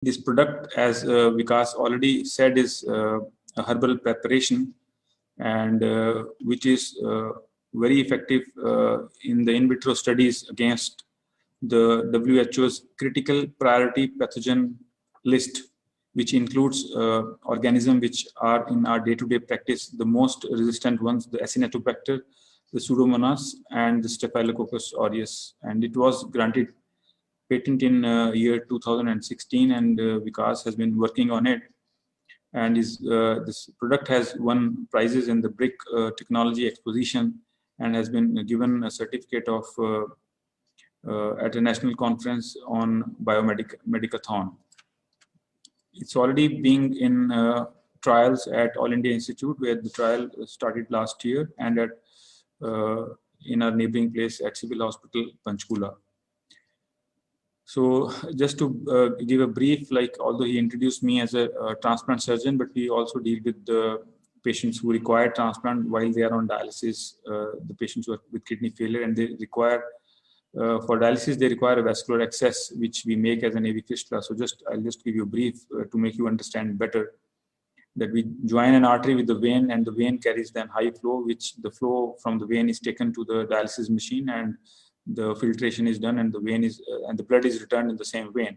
This product, as Vikas already said, is a herbal preparation, and which is very effective in the in vitro studies against the WHO's critical priority pathogen list, which includes organisms which are in our day-to-day practice the most resistant ones: the Acinetobacter, the Pseudomonas, and the Staphylococcus aureus. And it was granted patent in year 2016, and Vikas has been working on it. And this product has won prizes in the BRIC Technology Exposition and has been given a certificate of at a national conference on biomedicathon. It's already being in trials at All India Institute, where the trial started last year, and at in our neighboring place at Sepil Hospital, Panchkula. So just to give a brief, like, although he introduced me as a transplant surgeon, but we also deal with the patients who require transplant while they are on dialysis, the patients who are with kidney failure, and they require, for dialysis, they require a vascular access, which we make as an AV fistula. So I'll just give you a brief to make you understand better, that we join an artery with the vein, and the vein carries then high flow, which the flow from the vein is taken to the dialysis machine, and the filtration is done, and the vein is and the blood is returned in the same vein.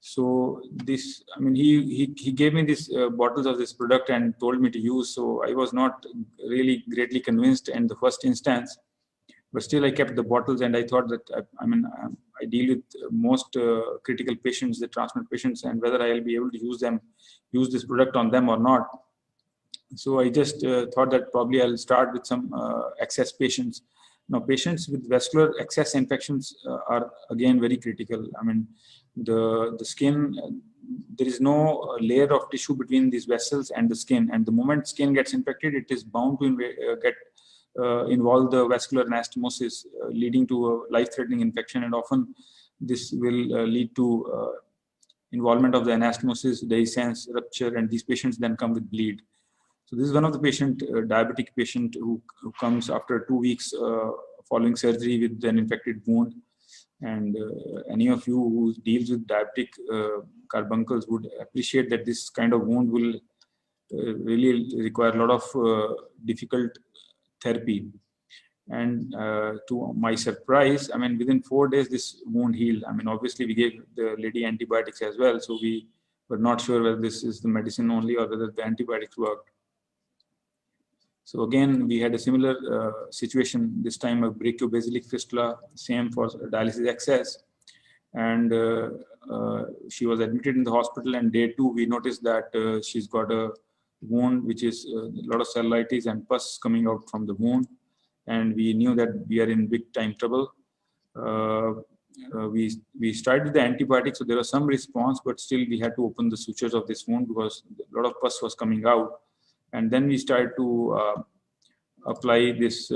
So this, I mean, he gave me these bottles of this product and told me to use. So I was not really greatly convinced in the first instance, but still I kept the bottles, and I thought that I deal with most critical patients, the transplant patients, and whether I'll be able to use this product on them or not. So I just thought that probably I'll start with some excess patients. Now, patients with vascular access infections are again very critical. I mean, the skin, there is no layer of tissue between these vessels and the skin, and the moment skin gets infected, it is bound to involve the vascular anastomosis, leading to a life-threatening infection, and often this will lead to involvement of the anastomosis, dehiscence, rupture, and these patients then come with bleed. So this is one of the patient, diabetic patient who comes after 2 weeks following surgery with an infected wound. And any of you who deals with diabetic carbuncles would appreciate that this kind of wound will really require a lot of difficult therapy. And to my surprise, I mean, within 4 days, this wound healed. I mean, obviously we gave the lady antibiotics as well. So we were not sure whether this is the medicine only or whether the antibiotics worked. So again, we had a similar situation, this time a brachiobasilic fistula, same for dialysis access. And she was admitted in the hospital, and day 2, we noticed that she's got a wound, which is a lot of cellulitis and pus coming out from the wound. And we knew that we are in big time trouble. We started the antibiotics, so there was some response, but still we had to open the sutures of this wound because a lot of pus was coming out. And then we started to apply this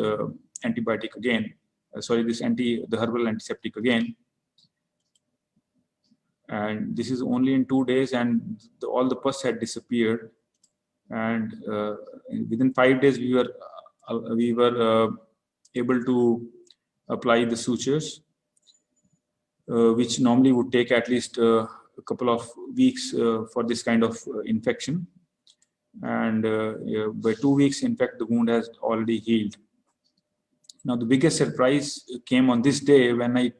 antibiotic again. The herbal antiseptic again. And this is only in 2 days, and all the pus had disappeared. And within 5 days, we were able to apply the sutures, which normally would take at least a couple of weeks for this kind of infection. And by 2 weeks, in fact, the wound has already healed. Now, the biggest surprise came on this day when I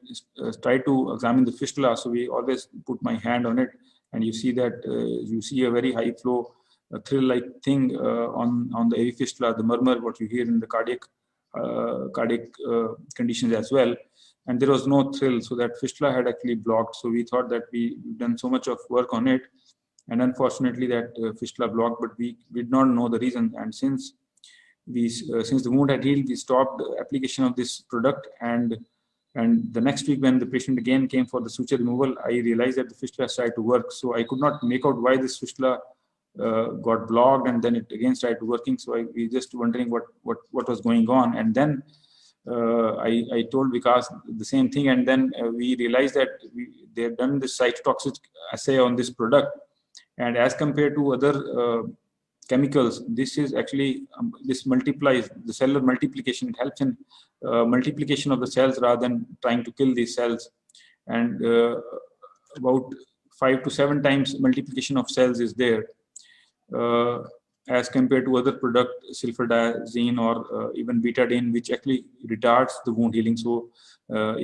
tried to examine the fistula. So we always put my hand on it, and you see that you see a very high flow, thrill-like thing on the AV fistula, the murmur, what you hear in the cardiac conditions as well. And there was no thrill, so that fistula had actually blocked. So we thought that we've done so much of work on it, and unfortunately that fistula blocked, but we did not know the reason. And since the wound had healed, we stopped application of this product. And the next week, when the patient again came for the suture removal, I realized that the fistula started to work. So I could not make out why this fistula got blocked, and then it again started working. So we just wondering what was going on. And then I told Vikas the same thing, and then we realized that they have done this cytotoxic assay on this product, and as compared to other chemicals, this is actually this multiplies the cellular multiplication. It helps in multiplication of the cells rather than trying to kill these cells. And about 5 to 7 times multiplication of cells is there, as compared to other product, sulfadiazine or even betadine, which actually retards the wound healing. So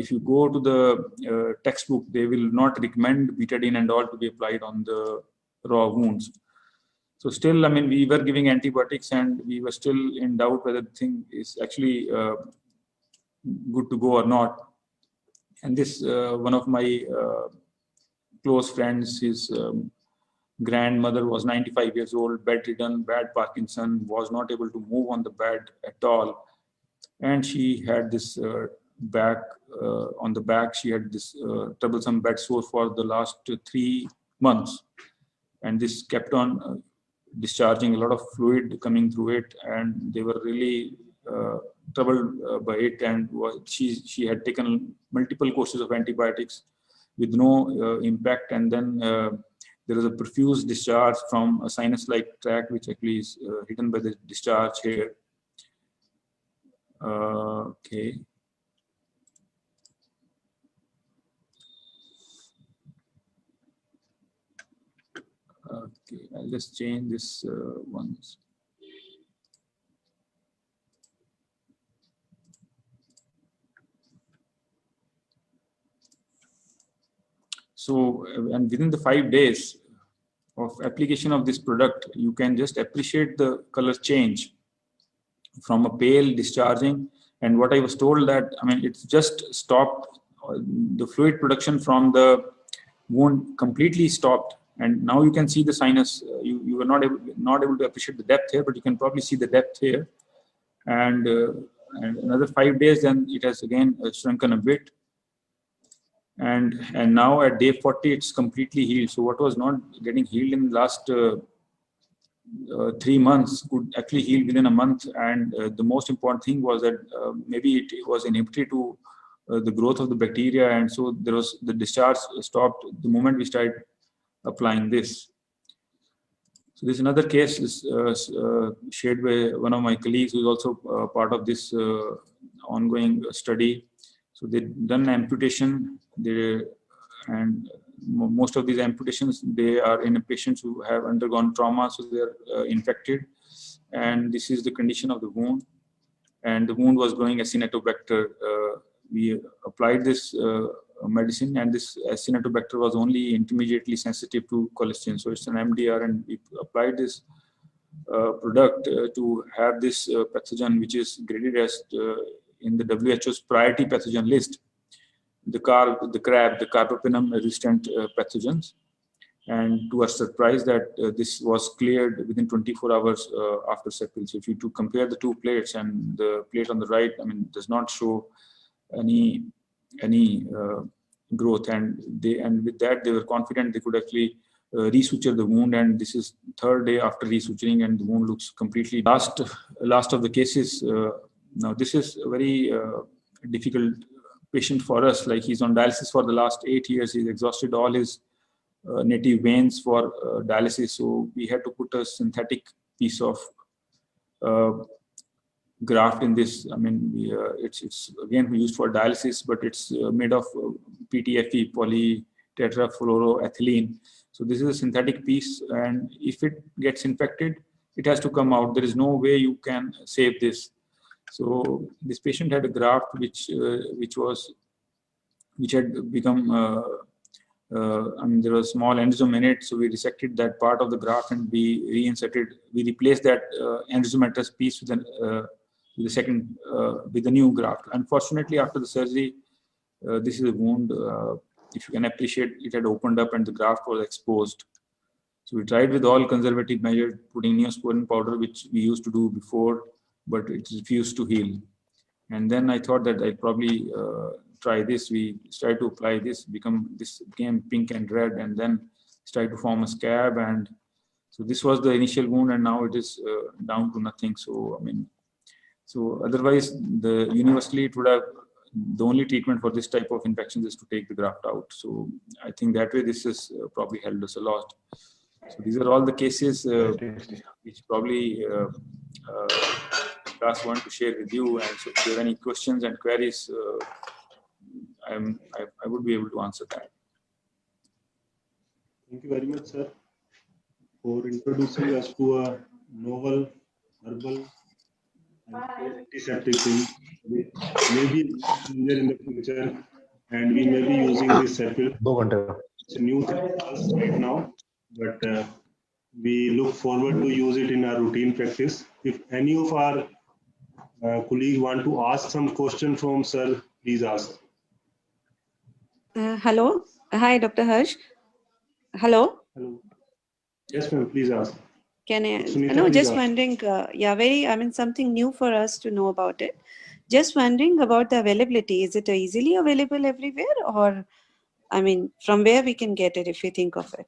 if you go to the textbook, they will not recommend betadine and all to be applied on the raw wounds. So still, I mean, we were giving antibiotics and we were still in doubt whether the thing is actually good to go or not. And this, one of my close friends, his grandmother was 95 years old, bedridden, bad Parkinson, was not able to move on the bed at all. And she had this back, on the back, she had this troublesome bed sore for the last 3 months. And this kept on discharging a lot of fluid coming through it. And they were really troubled by it. And she had taken multiple courses of antibiotics with no impact. And then there is a profuse discharge from a sinus-like tract, which actually is hidden by the discharge here. Okay. Okay, I'll just change this once. So, and within the 5 days of application of this product, you can just appreciate the color change from a pale discharging. And what I was told that, I mean, it's just stopped, the fluid production from the wound completely stopped. And now you can see the sinus. You were not able to appreciate the depth here, but you can probably see the depth here. And another 5 days, then it has again shrunken a bit. And now at day 40, it's completely healed. So what was not getting healed in the last 3 months could actually heal within a month. And the most important thing was that maybe it was inhibitory to the growth of the bacteria. And so there was the discharge stopped the moment we started applying this. So this another case is shared by one of my colleagues who is also part of this ongoing study. So they done amputation, and most of these amputations, they are in patients who have undergone trauma, so they are infected. And this is the condition of the wound. And the wound was growing Acinetobacter. We applied this medicine, and this Acinetobacter was only intermediately sensitive to colistin. So it's an MDR, and we applied this product to have this pathogen, which is graded as in the WHO's priority pathogen list, the carbapenem resistant pathogens. And to our surprise, that this was cleared within 24 hours after Sepil. So if you compare the two plates, and the plate on the right, I mean, does not show any growth, and with that they were confident they could actually resuture the wound. And this is 3rd day after resuturing, and the wound looks completely last of the cases. Now this is a very difficult patient for us. Like, he's on dialysis for the last 8 years. He's exhausted all his native veins for dialysis. So we had to put a synthetic piece of graft in this. I mean, it's again used for dialysis, but it's made of PTFE, polytetrafluoroethylene. So this is a synthetic piece, and if it gets infected, it has to come out. There is no way you can save this. So this patient had a graft which had become, I mean, there was a small aneurysm in it. So we resected that part of the graft and we reinserted. We replaced that aneurysmatous piece with the new graft. Unfortunately, after the surgery, this is a wound. If you can appreciate, it had opened up and the graft was exposed. So we tried with all conservative measures, putting neosporin powder, which we used to do before, but it refused to heal. And then I thought that I'd probably try this. We started to apply this, became pink and red, and then started to form a scab. And so this was the initial wound, and now it is down to nothing. So, I mean, so otherwise, universally, it would have, the only treatment for this type of infections is to take the graft out. So I think that way this has probably helped us a lot. So these are all the cases which probably class want to share with you. And so if you have any questions and queries, I would be able to answer that. Thank you very much, sir, for introducing us to a novel herbal antiseptic thing, which may be near in the future, and we may be using this Sepil. It's a new thing for us right now, but we look forward to use it in our routine practice. If any of our colleagues want to ask some question from sir, please ask. Hello. Hi, Dr. Harsh. Hello. Hello. Yes, ma'am, please ask. Can I? Sunita, No, please just ask. wondering. Something new for us to know about it. Just wondering about the availability. Is it easily available everywhere, or, from where we can get it if we think of it?